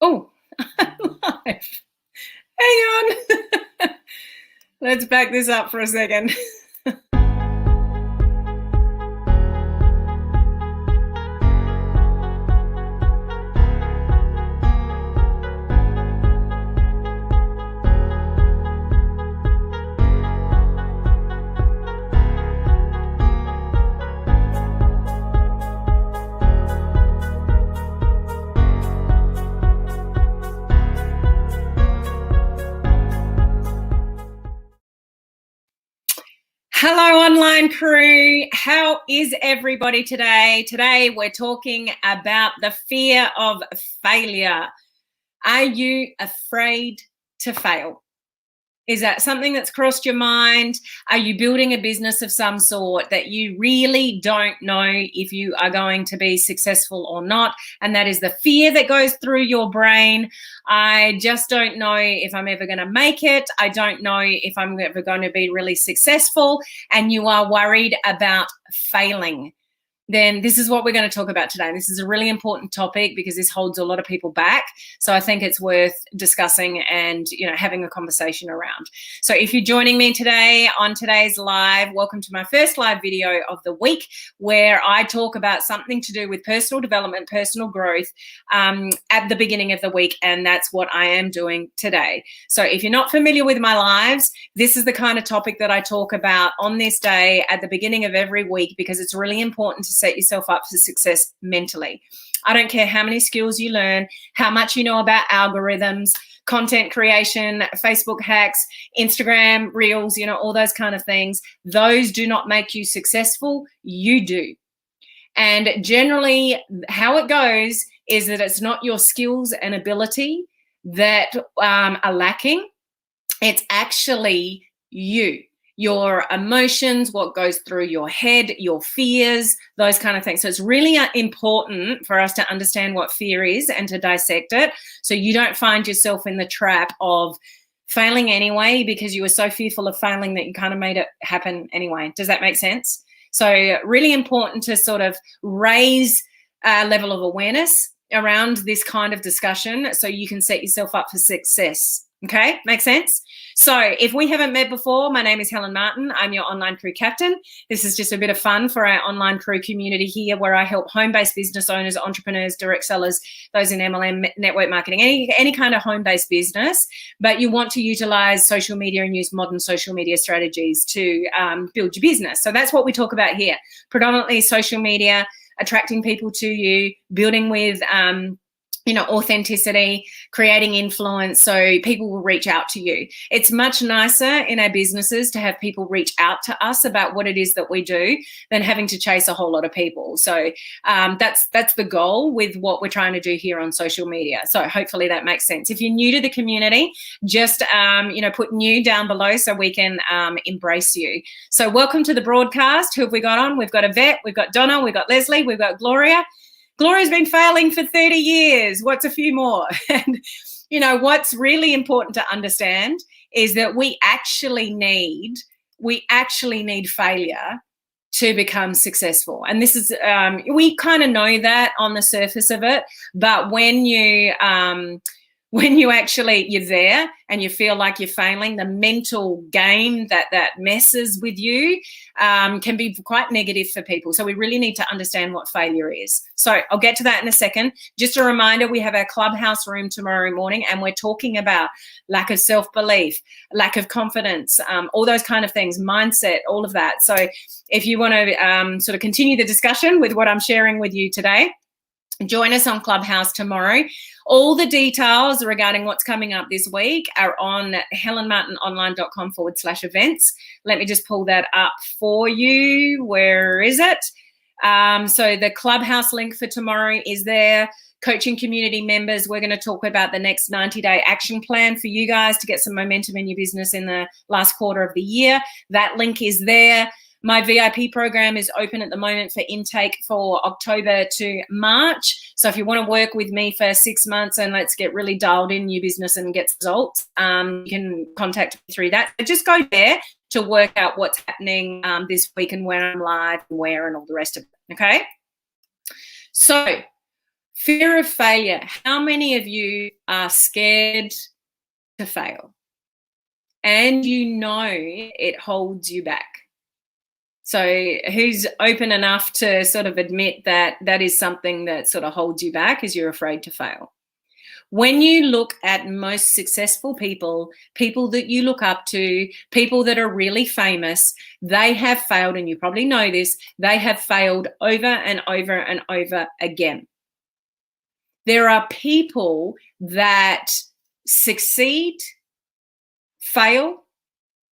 Oh, I'm live. Hang on. Let's back this up for a second. Hello, online crew. How is everybody today? Today, we're talking about the fear of failure. Are you afraid to fail? Is that something that's crossed your mind? Are you building a business of some sort that you really don't know if you are going to be successful or not? And that is the fear that goes through your brain. I just don't know if I'm ever going to make it. I don't know if I'm ever going to be really successful. And you are worried about failing. Then this is what we're going to talk about today. This is a really important topic because this holds a lot of people back. So I think it's worth discussing and, having a conversation around. So if you're joining me today on today's live, welcome to my first live video of the week where I talk about something to do with personal development, personal growth at the beginning of the week. And that's what I am doing today. So if you're not familiar with my lives, this is the kind of topic that I talk about on this day at the beginning of every week because it's really important to set yourself up for success mentally. I don't care how many skills you learn, how much you know about algorithms, content creation, Facebook hacks, Instagram reels, all those kind of things. Those do not make you successful. You do. And generally, how it goes is that it's not your skills and ability that are lacking. It's actually you. Your emotions, what goes through your head, your fears, those kind of things. So it's really important for us to understand what fear is and to dissect it so you don't find yourself in the trap of failing anyway because you were so fearful of failing that you kind of made it happen anyway. Does that make sense? So really important to sort of raise a level of awareness around this kind of discussion so you can set yourself up for success. Okay, makes sense? So if we haven't met before, my name is Helen Martin. I'm your online crew captain. This is just a bit of fun for our online crew community here where I help home-based business owners, entrepreneurs, direct sellers, those in MLM, network marketing, any kind of home-based business, but you want to utilize social media and use modern social media strategies to build your business. So that's what we talk about here. Predominantly social media, attracting people to you, building with authenticity, creating influence so people will reach out to you. It's much nicer in our businesses to have people reach out to us about what it is that we do than having to chase a whole lot of people. So that's the goal with what we're trying to do here on social media. So hopefully that makes sense. If you're new to the community, just put new down below so we can embrace you. So welcome to the broadcast. Who have we got on? We've got Yvette, we've got Donna, we've got Leslie, we've got Gloria. Gloria's been failing for 30 years. What's a few more? And, what's really important to understand is that we actually need failure to become successful. And this is, we kind of know that on the surface of it, but when you're there and you feel like you're failing, the mental game that messes with you can be quite negative for people. So we really need to understand what failure is. So I'll get to that in a second. Just a reminder, we have our clubhouse room tomorrow morning and we're talking about lack of self-belief, lack of confidence, all those kind of things, mindset, all of that. So if you want to sort of continue the discussion with what I'm sharing with you today, join us on Clubhouse tomorrow. All the details regarding what's coming up this week are on helenmartinonline.com/events. Let me just pull that up for you. Where is it? So the Clubhouse link for tomorrow is there. Coaching community members, we're going to talk about the next 90-day action plan for you guys to get some momentum in your business in the last quarter of the year. That link is there. My VIP program is open at the moment for intake for October to March. So if you want to work with me for 6 months and let's get really dialed in your business and get results, you can contact me through that. But just go there to work out what's happening this week and where I'm live and where and all the rest of it, okay? So Fear of failure. How many of you are scared to fail? And you know it holds you back. So who's open enough to sort of admit that that is something that sort of holds you back, is you're afraid to fail? When you look at most successful people, people that you look up to, people that are really famous, they have failed, and you probably know this, they have failed over and over and over again. There are people that succeed, fail,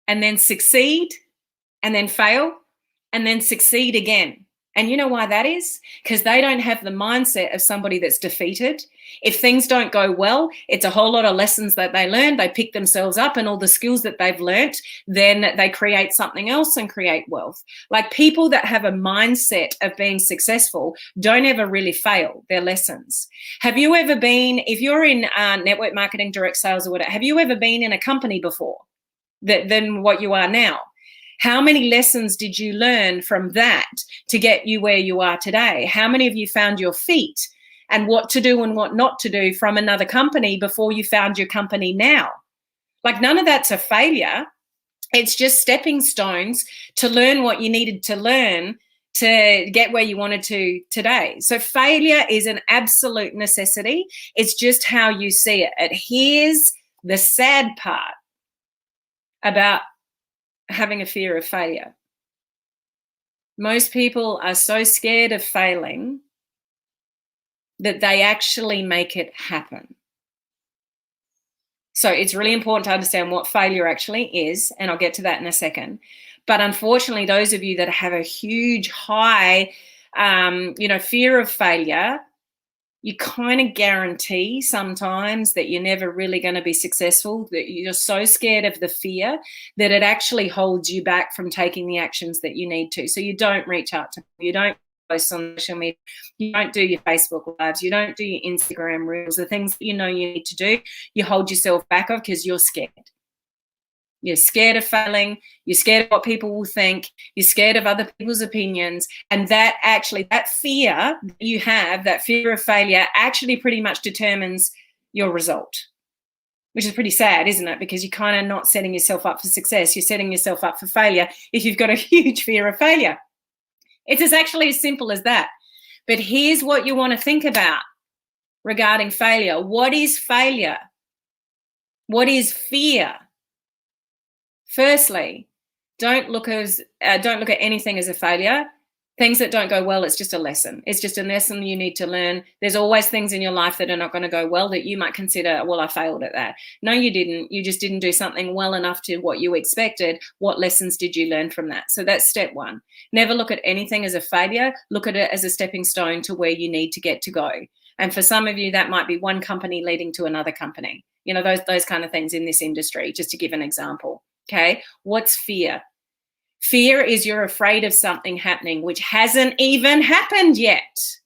and then succeed, and then fail, and then succeed again. And you know why that is? Because they don't have the mindset of somebody that's defeated. If things don't go well, it's a whole lot of lessons that they learn. They pick themselves up and all the skills that they've learnt, then they create something else and create wealth. Like, people that have a mindset of being successful don't ever really fail their lessons. Have you ever been, if you're in network marketing, direct sales or whatever, have you ever been in a company before than what you are now? How many lessons did you learn from that to get you where you are today? How many of you found your feet and what to do and what not to do from another company before you found your company now? Like, none of that's a failure. It's just stepping stones to learn what you needed to learn to get where you wanted to today. So failure is an absolute necessity. It's just how you see it. And here's the sad part about having a fear of failure. Most people are so scared of failing that they actually make it happen. So it's really important to understand what failure actually is, and I'll get to that in a second. But unfortunately, those of you that have a huge, high, fear of failure, you kind of guarantee sometimes that you're never really going to be successful, that you're so scared of the fear that it actually holds you back from taking the actions that you need to. So you don't reach out to people, you don't post on social media, you don't do your Facebook lives, you don't do your Instagram reels, the things that you know you need to do, you hold yourself back of because you're scared. You're scared of failing. You're scared of what people will think. You're scared of other people's opinions. And that fear that you have, that fear of failure, actually pretty much determines your result, which is pretty sad, isn't it? Because you're kind of not setting yourself up for success. You're setting yourself up for failure if you've got a huge fear of failure. It's actually as simple as that. But here's what you want to think about regarding failure. What is failure? What is fear? Firstly, don't look at anything as a failure. Things that don't go well, it's just a lesson. It's just a lesson you need to learn. There's always things in your life that are not going to go well that you might consider, well, I failed at that. No, you didn't. You just didn't do something well enough to what you expected. What lessons did you learn from that? So that's step one. Never look at anything as a failure. Look at it as a stepping stone to where you need to get to go. And for some of you, that might be one company leading to another company. You know, those kind of things in this industry, just to give an example. Okay, what's fear? Fear is you're afraid of something happening which hasn't even happened yet.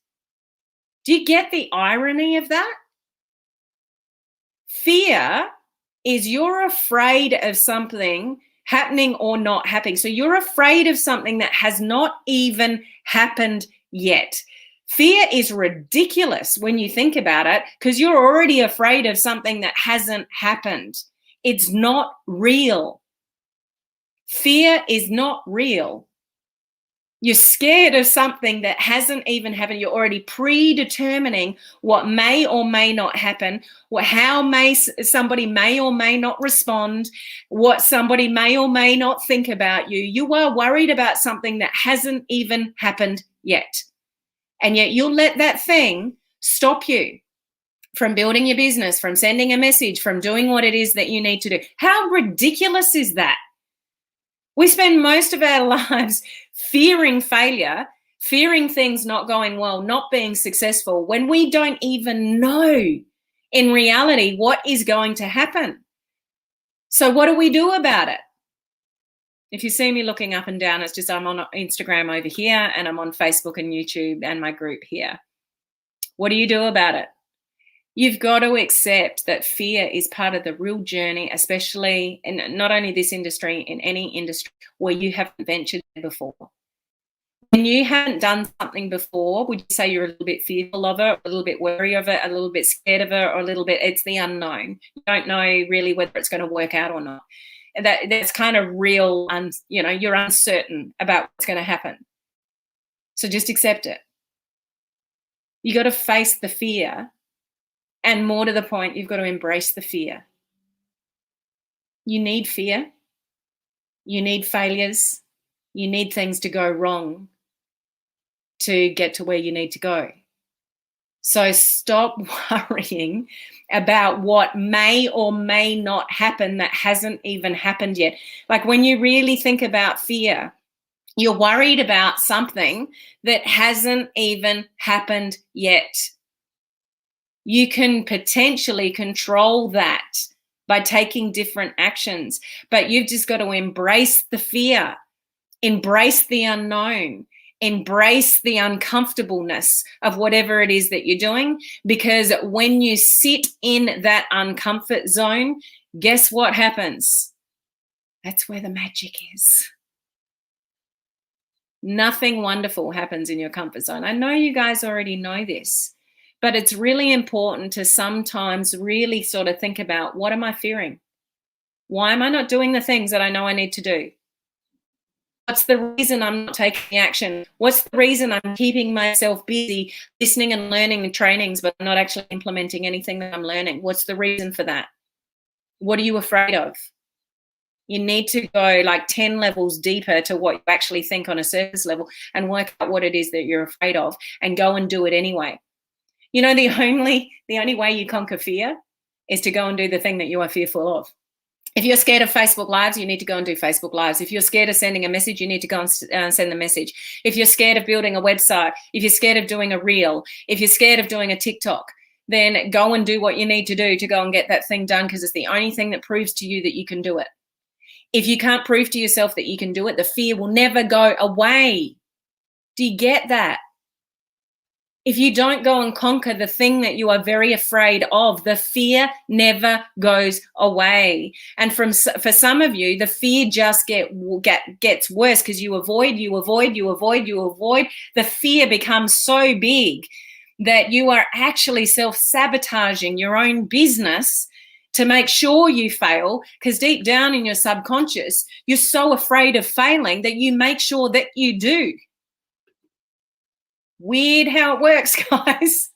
Do you get the irony of that? Fear is you're afraid of something happening or not happening. So you're afraid of something that has not even happened yet. Fear is ridiculous when you think about it, because you're already afraid of something that hasn't happened. It's not real. Fear is not real. You're scared of something that hasn't even happened. You're already predetermining what may or may not happen, how somebody may or may not respond, what somebody may or may not think about you. You are worried about something that hasn't even happened yet. And yet you'll let that thing stop you from building your business, from sending a message, from doing what it is that you need to do. How ridiculous is that? We spend most of our lives fearing failure, fearing things not going well, not being successful, when we don't even know in reality what is going to happen. So what do we do about it? If you see me looking up and down, it's just I'm on Instagram over here and I'm on Facebook and YouTube and my group here. What do you do about it? You've got to accept that fear is part of the real journey, especially in not only this industry, in any industry where you haven't ventured before. When you haven't done something before, would you say you're a little bit fearful of it, a little bit wary of it, a little bit scared of it, or a little bit, it's the unknown. You don't know really whether it's going to work out or not. That's kind of real, you're uncertain about what's going to happen. So just accept it. You got to face the fear, and more to the point, you've got to embrace the fear. You need fear. You need failures. You need things to go wrong to get to where you need to go. So stop worrying about what may or may not happen that hasn't even happened yet. Like when you really think about fear, you're worried about something that hasn't even happened yet. You can potentially control that by taking different actions, but you've just got to embrace the fear, embrace the unknown, embrace the uncomfortableness of whatever it is that you're doing, because when you sit in that uncomfort zone, guess what happens? That's where the magic is. Nothing wonderful happens in your comfort zone. I know you guys already know this, but it's really important to sometimes really sort of think about, what am I fearing? Why am I not doing the things that I know I need to do? What's the reason I'm not taking action? What's the reason I'm keeping myself busy listening and learning and trainings, but I'm not actually implementing anything that I'm learning? What's the reason for that? What are you afraid of? You need to go like 10 levels deeper to what you actually think on a surface level and work out what it is that you're afraid of and go and do it anyway. You know, the only way you conquer fear is to go and do the thing that you are fearful of. If you're scared of Facebook Lives, you need to go and do Facebook Lives. If you're scared of sending a message, you need to go and send the message. If you're scared of building a website, if you're scared of doing a reel, if you're scared of doing a TikTok, then go and do what you need to do to go and get that thing done, because it's the only thing that proves to you that you can do it. If you can't prove to yourself that you can do it, the fear will never go away. Do you get that? If you don't go and conquer the thing that you are very afraid of, the fear never goes away. And for some of you, the fear just gets worse because you avoid. The fear becomes so big that you are actually self-sabotaging your own business to make sure you fail, because deep down in your subconscious, you're so afraid of failing that you make sure that you do. Weird how it works, guys.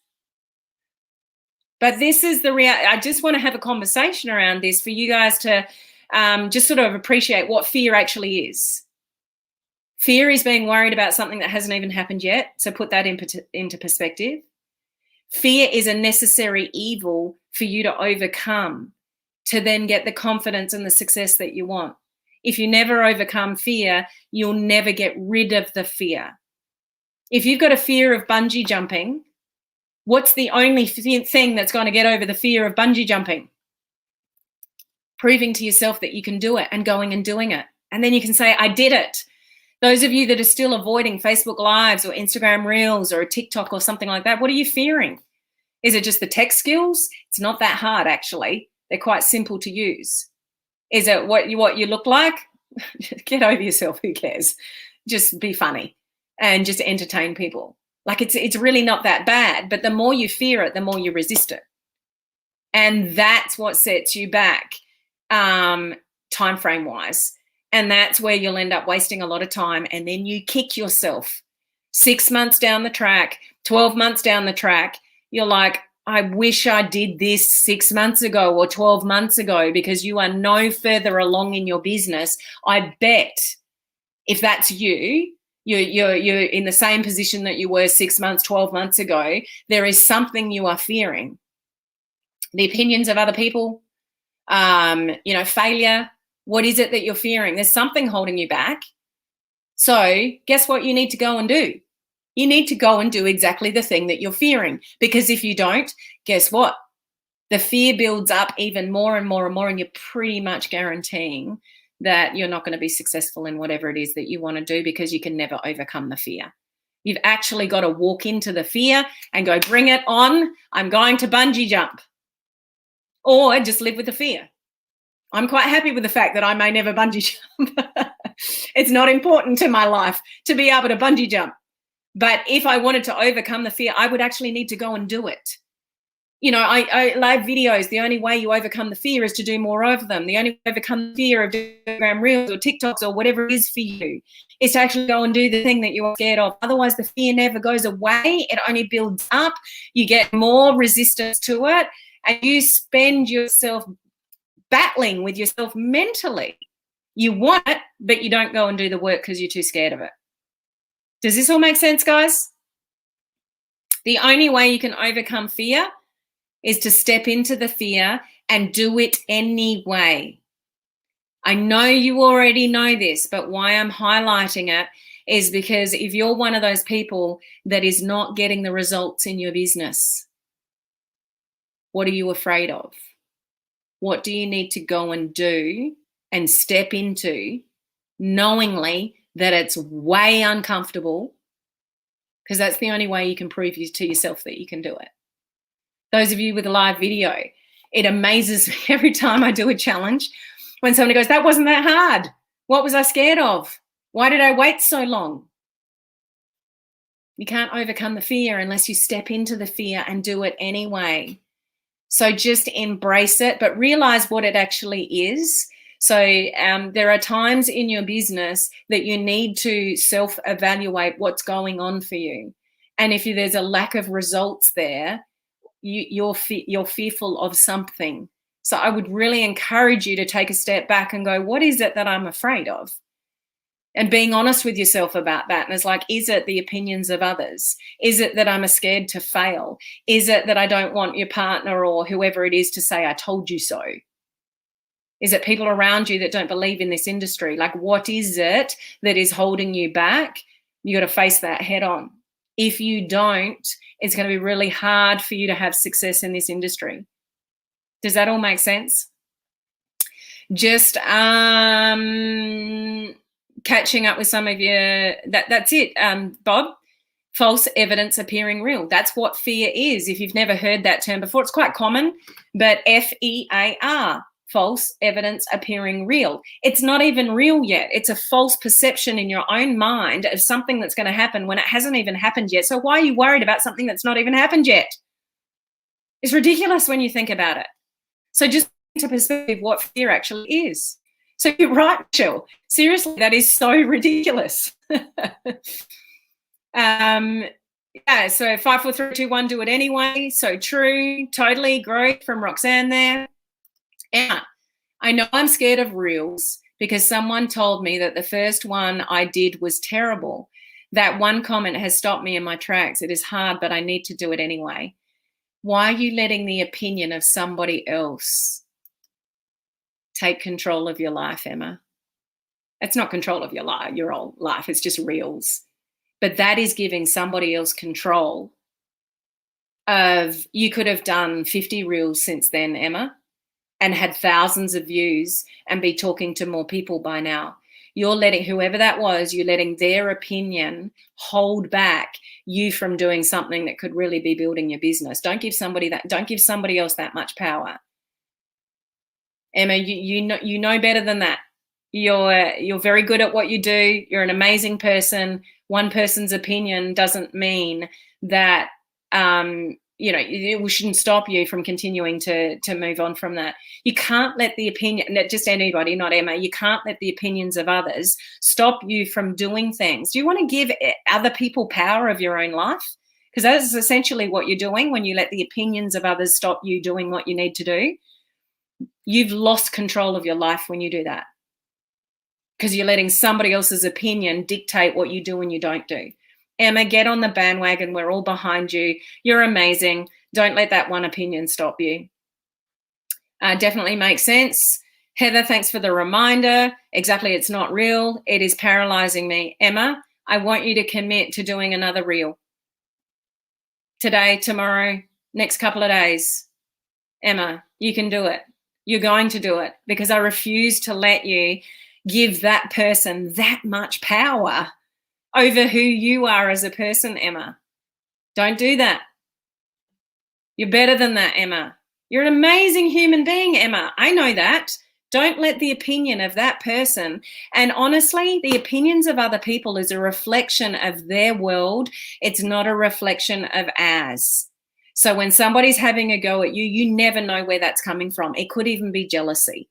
But this is the reality. I just want to have a conversation around this for you guys to just sort of appreciate what fear actually is. Fear is being worried about something that hasn't even happened yet. So put that into perspective. Fear is a necessary evil for you to overcome to then get the confidence and the success that you want. If you never overcome fear, you'll never get rid of the fear. If you've got a fear of bungee jumping, what's the only thing that's going to get over the fear of bungee jumping? Proving to yourself that you can do it and going and doing it. And then you can say, I did it. Those of you that are still avoiding Facebook Lives or Instagram Reels or a TikTok or something like that, what are you fearing? Is it just the tech skills? It's not that hard, actually. They're quite simple to use. Is it what you look like? Get over yourself. Who cares? Just be funny and just entertain people. Like it's really not that bad. But the more you fear it, the more you resist it. And that's what sets you back time frame wise. And that's where you'll end up wasting a lot of time. And then you kick yourself 6 months down the track, 12 months down the track. You're like, I wish I did this 6 months ago or 12 months ago, because you are no further along in your business. I bet if that's you're in the same position that you were 6 months, 12 months ago, there is something you are fearing. The opinions of other people, failure. What is it that you're fearing? There's something holding you back. So guess what you need to go and do? You need to go and do exactly the thing that you're fearing. Because if you don't, guess what? The fear builds up even more and more and more, and you're pretty much guaranteeing that you're not going to be successful in whatever it is that you want to do, because you can never overcome the fear. You've actually got to walk into the fear and go, bring it on. I'm going to bungee jump. Or just live with the fear. I'm quite happy with the fact that I may never bungee jump. It's not important to my life to be able to bungee jump. But if I wanted to overcome the fear, I would actually need to go and do it. You know, I live videos. The only way you overcome the fear is to do more of them. The only way to overcome the fear of doing Instagram Reels or TikToks or whatever it is for you is to actually go and do the thing that you're scared of. Otherwise, the fear never goes away. It only builds up. You get more resistance to it, and you spend yourself battling with yourself mentally. You want it, but you don't go and do the work because you're too scared of it. Does this all make sense, guys? The only way you can overcome fear is to step into the fear and do it anyway. I know you already know this, but why I'm highlighting it is because if you're one of those people that is not getting the results in your business, what are you afraid of? What do you need to go and do and step into knowingly that it's way uncomfortable? Because that's the only way you can prove to yourself that you can do it. Those of you with a live video, it amazes me every time I do a challenge when somebody goes, that wasn't that hard. What was I scared of? Why did I wait so long? You can't overcome the fear unless you step into the fear and do it anyway. So just embrace it, but realize what it actually is. So there are times in your business that you need to self-evaluate what's going on for you. And if there's a lack of results there, you're fearful of something. So I would really encourage you to take a step back and go, what is it that I'm afraid of? And being honest with yourself about that. And it's like, is it the opinions of others? Is it that I'm scared to fail? Is it that I don't want your partner or whoever it is to say, I told you so? Is it people around you that don't believe in this industry? Like, what is it that is holding you back? You got to face that head on. If you don't, it's going to be really hard for you to have success in this industry. Does that all make sense? Just catching up with some of you. That's it, Bob. False evidence appearing real. That's what fear is. If you've never heard that term before, it's quite common, but FEAR. False evidence appearing real. It's not even real yet. It's a false perception in your own mind of something that's going to happen when it hasn't even happened yet. So why are you worried about something that's not even happened yet? It's ridiculous when you think about it. So just to perspective what fear actually is. So you're right, Michelle. Seriously, that is so ridiculous. Yeah, so 5, 4, 3, 2, 1, do it anyway. So true. Totally great from Roxanne there. Yeah, I know I'm scared of reels because someone told me that the first one I did was terrible. That one comment has stopped me in my tracks. It is hard, but I need to do it anyway. Why are you letting the opinion of somebody else take control of your life, Emma? It's not control of your whole life. It's just reels. But that is giving somebody else control of, you could have done 50 reels since then, Emma, and had thousands of views and be talking to more people by now. You're letting whoever that was, you're letting their opinion hold back you from doing something that could really be building your business. Don't give somebody else that much power. Emma, you know better than that. You're very good at what you do. You're an amazing person. One person's opinion doesn't mean that it shouldn't stop you from continuing to move on from that. You can't let the opinion, just anybody, not Emma, you can't let the opinions of others stop you from doing things. Do you want to give other people power of your own life? Because that is essentially what you're doing when you let the opinions of others stop you doing what you need to do. You've lost control of your life when you do that, because you're letting somebody else's opinion dictate what you do and you don't do. Emma, get on the bandwagon. We're all behind you. You're amazing. Don't let that one opinion stop you. Definitely makes sense. Heather, thanks for the reminder. Exactly, it's not real. It is paralyzing me. Emma, I want you to commit to doing another reel. Today, tomorrow, next couple of days. Emma, you can do it. You're going to do it, because I refuse to let you give that person that much power over who you are as a person, Emma. Don't do that. You're better than that, Emma. You're an amazing human being, Emma. I know that. Don't let the opinion of that person, and honestly, the opinions of other people is a reflection of their world. It's not a reflection of ours. So when somebody's having a go at you, you never know where that's coming from. It could even be jealousy.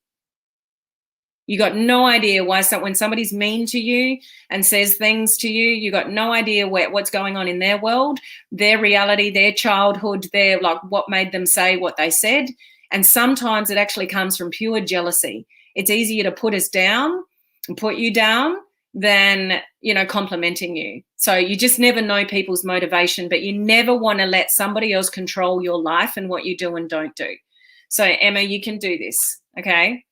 You got no idea why. So when somebody's mean to you and says things to you, you got no idea what's going on in their world, their reality, their childhood, their like what made them say what they said. And sometimes it actually comes from pure jealousy. It's easier to put us down and put you down than, complimenting you. So you just never know people's motivation, but you never want to let somebody else control your life and what you do and don't do. So Emma, you can do this, okay?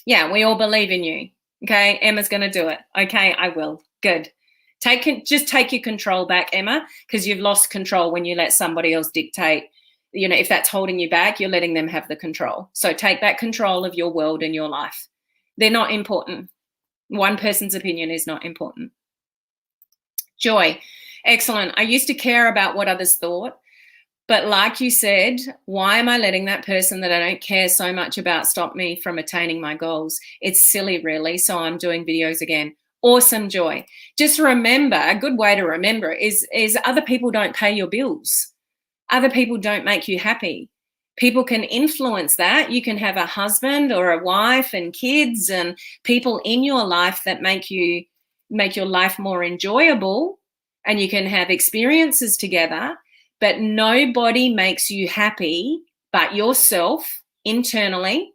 Yeah, we all believe in you. Okay, Emma's going to do it. Okay, I will. Good. Just take your control back, Emma, because you've lost control when you let somebody else dictate. If that's holding you back, you're letting them have the control. So take back control of your world and your life. They're not important. One person's opinion is not important. Joy. Excellent. I used to care about what others thought. But like you said, why am I letting that person that I don't care so much about stop me from attaining my goals? It's silly, really. So I'm doing videos again. Awesome, Joy. Just remember, a good way to remember is other people don't pay your bills. Other people don't make you happy. People can influence that. You can have a husband or a wife and kids and people in your life that make your life more enjoyable, and you can have experiences together. But nobody makes you happy but yourself internally.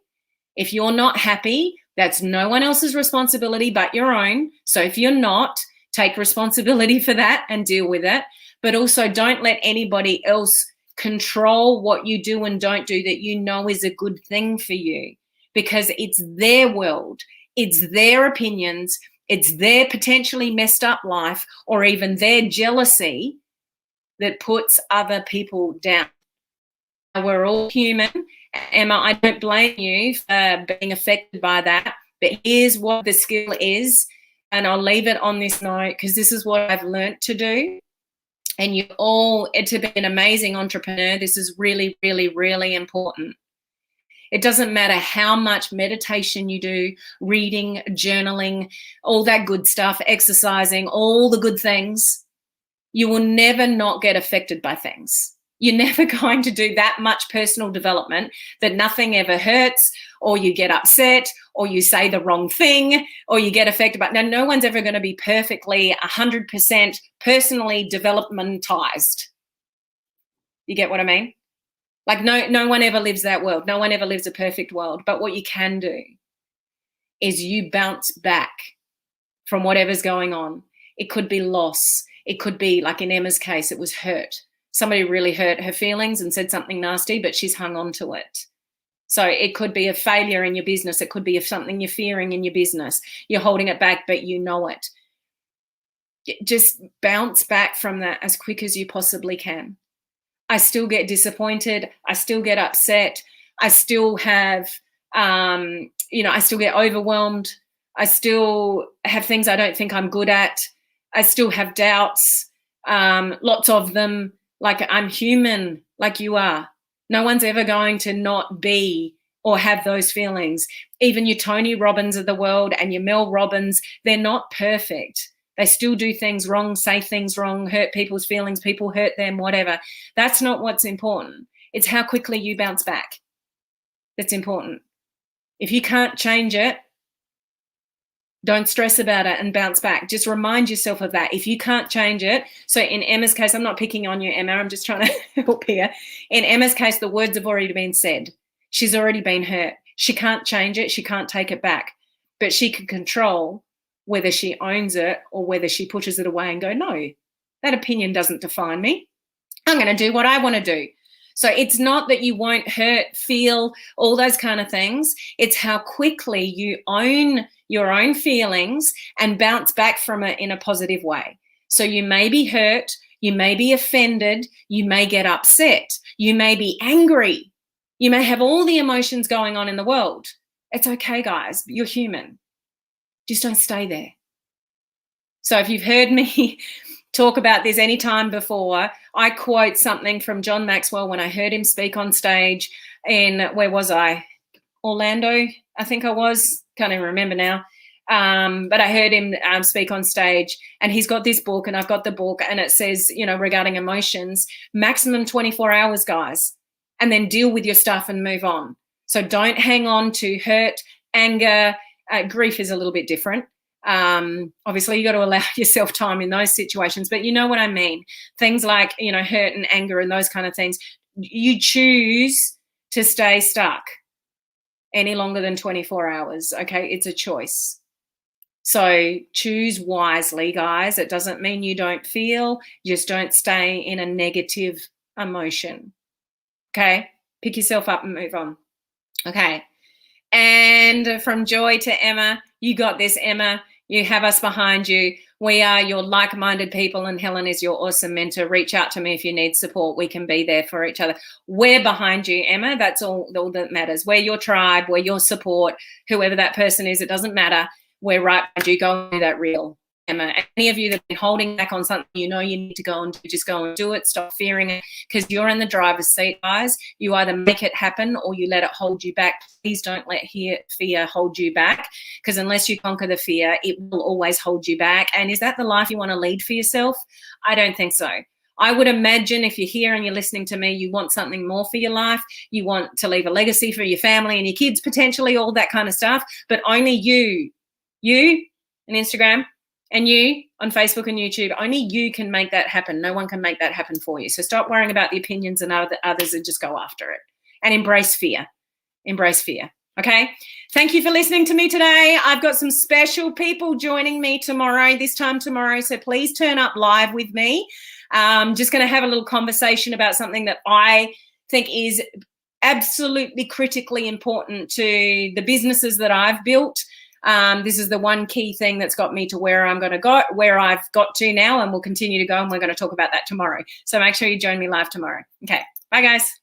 If you're not happy, that's no one else's responsibility but your own. So if you're not, take responsibility for that and deal with it. But also don't let anybody else control what you do and don't do that you know is a good thing for you, because it's their world, it's their opinions, it's their potentially messed up life, or even their jealousy that puts other people down. We're all human. Emma, I don't blame you for being affected by that, but here's what the skill is, and I'll leave it on this note because this is what I've learned to do. And you all, to be an amazing entrepreneur, this is really, really, really important. It doesn't matter how much meditation you do, reading, journaling, all that good stuff, exercising, all the good things. You will never not get affected by things. You're never going to do that much personal development that nothing ever hurts, or you get upset, or you say the wrong thing, or you get affected by. Now, no one's ever going to be perfectly 100% personally developmentized. You get what I mean? Like no one ever lives that world. No one ever lives a perfect world. But what you can do is you bounce back from whatever's going on. It could be loss. It could be, like in Emma's case, it was hurt. Somebody really hurt her feelings and said something nasty, but she's hung on to it. So it could be a failure in your business. It could be something you're fearing in your business. You're holding it back, but you know it. Just bounce back from that as quick as you possibly can. I still get disappointed. I still get upset. I still have, I still get overwhelmed. I still have things I don't think I'm good at. I still have doubts, lots of them. Like, I'm human like you are. No one's ever going to not be or have those feelings. Even your Tony Robbins of the world and your Mel Robbins, they're not perfect. They still do things wrong, say things wrong, hurt people's feelings, people hurt them, whatever. That's not what's important. It's how quickly you bounce back that's important. If you can't change it, don't stress about it and bounce back. Just remind yourself of that. If you can't change it, so in Emma's case, I'm not picking on you, Emma, I'm just trying to help here. In Emma's case, the words have already been said. She's already been hurt. She can't change it. She can't take it back. But she can control whether she owns it or whether she pushes it away and go, no, that opinion doesn't define me. I'm going to do what I want to do. So it's not that you won't hurt, feel, all those kind of things. It's how quickly you own your own feelings and bounce back from it in a positive way. So you may be hurt, you may be offended, you may get upset, you may be angry, you may have all the emotions going on in the world. It's okay, guys. You're human. Just don't stay there. So if you've heard me talk about this any time before, I quote something from John Maxwell when I heard him speak on stage in, where was I? Orlando, I think I was, can't even remember now. But I heard him speak on stage, and he's got this book, and I've got the book, and it says, you know, regarding emotions, maximum 24 hours, guys, and then deal with your stuff and move on. So don't hang on to hurt, anger. Grief is a little bit different. Obviously, you got to allow yourself time in those situations, but you know what I mean. Things like, you know, hurt and anger and those kind of things. You choose to stay stuck any longer than 24 hours. Okay, it's a choice. So choose wisely, guys. It doesn't mean you don't feel, just don't stay in a negative emotion. Okay, pick yourself up and move on. Okay. And from Joy to Emma, you got this, Emma. You have us behind you. We are your like-minded people, and Helen is your awesome mentor. Reach out to me if you need support. We can be there for each other. We're behind you, Emma. That's all that matters. We're your tribe. We're your support. Whoever that person is, it doesn't matter. We're right behind you. Go and do that real, Emma. Any of you that have been holding back on something you know you need to go and do, just go and do it. Stop fearing it, because you're in the driver's seat, guys. You either make it happen or you let it hold you back. Please don't let fear hold you back, because unless you conquer the fear, it will always hold you back. And is that the life you want to lead for yourself? I don't think so. I would imagine if you're here and you're listening to me, you want something more for your life. You want to leave a legacy for your family and your kids, potentially, all that kind of stuff. But only you on Instagram, and you on Facebook and YouTube, only you can make that happen. No one can make that happen for you. So stop worrying about the opinions of others and just go after it. And embrace fear. Embrace fear. Okay? Thank you for listening to me today. I've got some special people joining me tomorrow, this time tomorrow. So please turn up live with me. Just going to have a little conversation about something that I think is absolutely critically important to the businesses that I've built. This is the one key thing that's got me to where I'm going to go, where I've got to now, and will continue to go. And we're going to talk about that tomorrow. So make sure you join me live tomorrow. Okay. Bye, guys.